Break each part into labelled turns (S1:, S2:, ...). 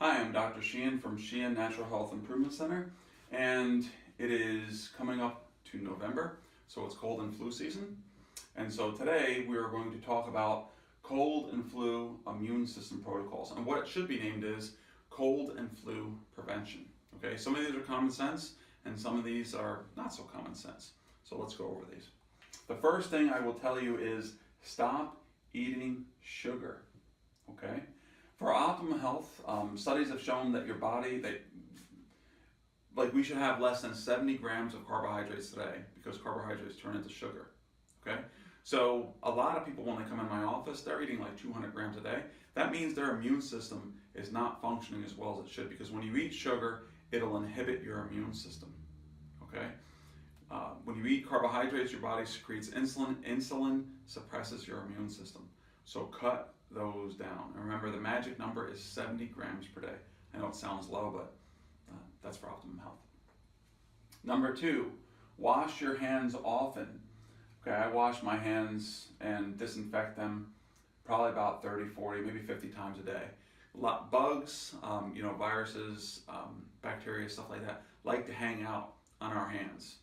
S1: Hi, I'm Dr. Sheehan from Sheehan Natural Health Improvement Center, and it is coming up to November, so it's cold and flu season. And so today we are going to talk about cold and flu immune system protocols, and what it should be named is cold and flu prevention. Okay, some of these are common sense, and some of these are not so common sense. So let's go over these. The first thing I will tell you is stop eating sugar. Okay. For optimal health, studies have shown that your body, we should have less than 70 grams of carbohydrates today, because carbohydrates turn into sugar. Okay, so a lot of people, when they come in my office, they're eating like 200 grams a day. That means their immune system is not functioning as well as it should, because when you eat sugar, it'll inhibit your immune system. Okay, when you eat carbohydrates, your body secretes insulin. Insulin suppresses your immune system. So cut those down. And remember, the magic number is 70 grams per day. I know it sounds low, but that's for optimum health. Number 2, wash your hands often. Okay, I wash my hands and disinfect them probably about 30, 40, maybe 50 times a day. Bugs, viruses, bacteria, stuff like that, like to hang out on our hands.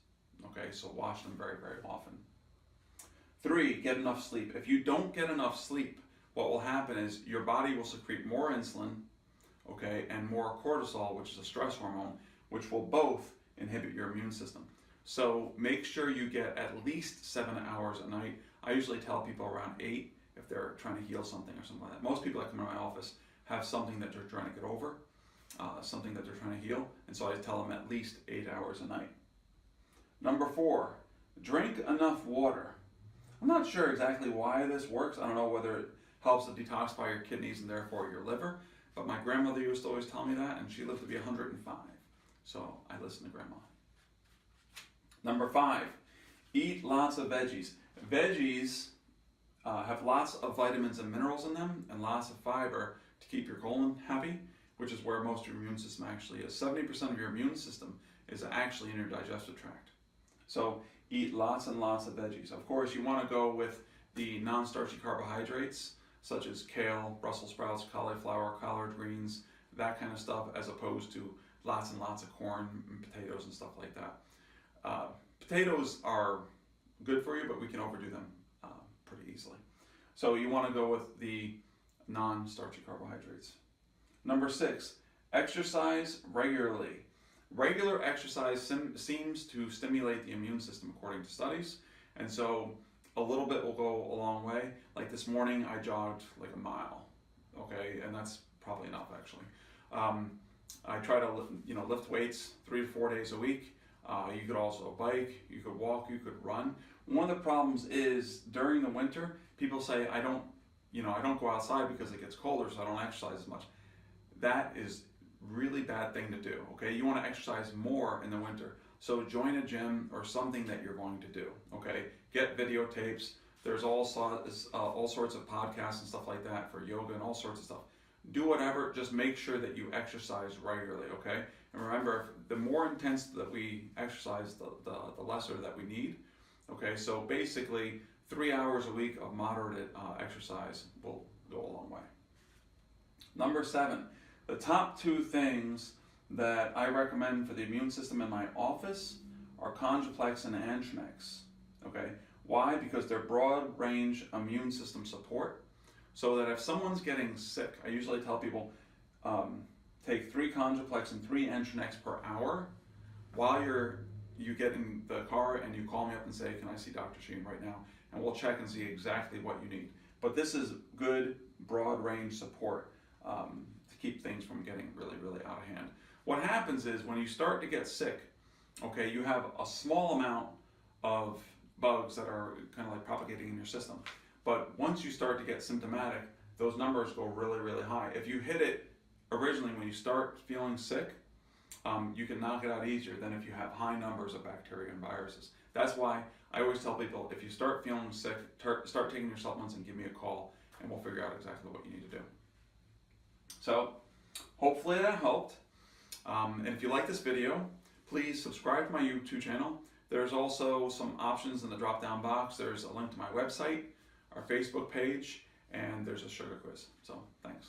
S1: Okay, so wash them very, very often. 3, get enough sleep. If you don't get enough sleep, what will happen is your body will secrete more insulin, okay, and more cortisol, which is a stress hormone, which will both inhibit your immune system. So make sure you get at least 7 hours a night. I usually tell people around 8 if they're trying to heal something or something like that. Most people that come into my office have something that they're trying to get over, something that they're trying to heal, and so I tell them at least 8 hours a night. Number 4, drink enough water. I'm not sure exactly why this works. I don't know whether it helps to detoxify your kidneys and therefore your liver, but my grandmother used to always tell me that, and she lived to be 105. So I listen to grandma. Number 5, eat lots of veggies. Veggies have lots of vitamins and minerals in them, and lots of fiber to keep your colon happy, which is where most of your immune system actually is. 70% of your immune system is actually in your digestive tract. So eat lots and lots of veggies. Of course, you want to go with the non-starchy carbohydrates, such as kale, Brussels sprouts, cauliflower, collard greens, that kind of stuff, as opposed to lots and lots of corn and potatoes and stuff like that. Potatoes are good for you, but we can overdo them pretty easily. So you want to go with the non-starchy carbohydrates. Number 6, exercise regularly. Regular exercise seems to stimulate the immune system according to studies, and so a little bit will go a long way. Like this morning, I jogged like a mile, okay, and that's probably enough actually. I try to lift weights 3 to 4 days a week. You could also bike, you could walk, you could run. One of the problems is during the winter, people say I don't go outside because it gets colder, so I don't exercise as much. That is really bad thing to do. Okay, you want to exercise more in the winter, so join a gym or something that you're going to do. Okay, get videotapes. There's all sorts of podcasts and stuff like that for yoga and all sorts of stuff. Do whatever, just make sure that you exercise regularly. Okay, and remember, the more intense that we exercise, the lesser that we need. Okay, so basically 3 hours a week of moderate exercise will go a long way. Number 7, the top 2 things that I recommend for the immune system in my office are Conjuplex and Antranex. Okay, why? Because they're broad range immune system support, so that if someone's getting sick, I usually tell people take 3 Conjuplex and 3 Antranex per hour. While you get in the car and you call me up and say, can I see Dr. Sheehan right now? And we'll check and see exactly what you need. But this is good broad range support to keep things from getting really, really out of hand. What happens is when you start to get sick, okay, you have a small amount of bugs that are kind of like propagating in your system. But once you start to get symptomatic, those numbers go really, really high. If you hit it originally when you start feeling sick, you can knock it out easier than if you have high numbers of bacteria and viruses. That's why I always tell people, if you start feeling sick, start taking your supplements and give me a call, and we'll figure out exactly what you need to do. So hopefully that helped. And if you like this video, please subscribe to my YouTube channel. There's also some options in the drop-down box. There's a link to my website, our Facebook page, and there's a sugar quiz. So thanks.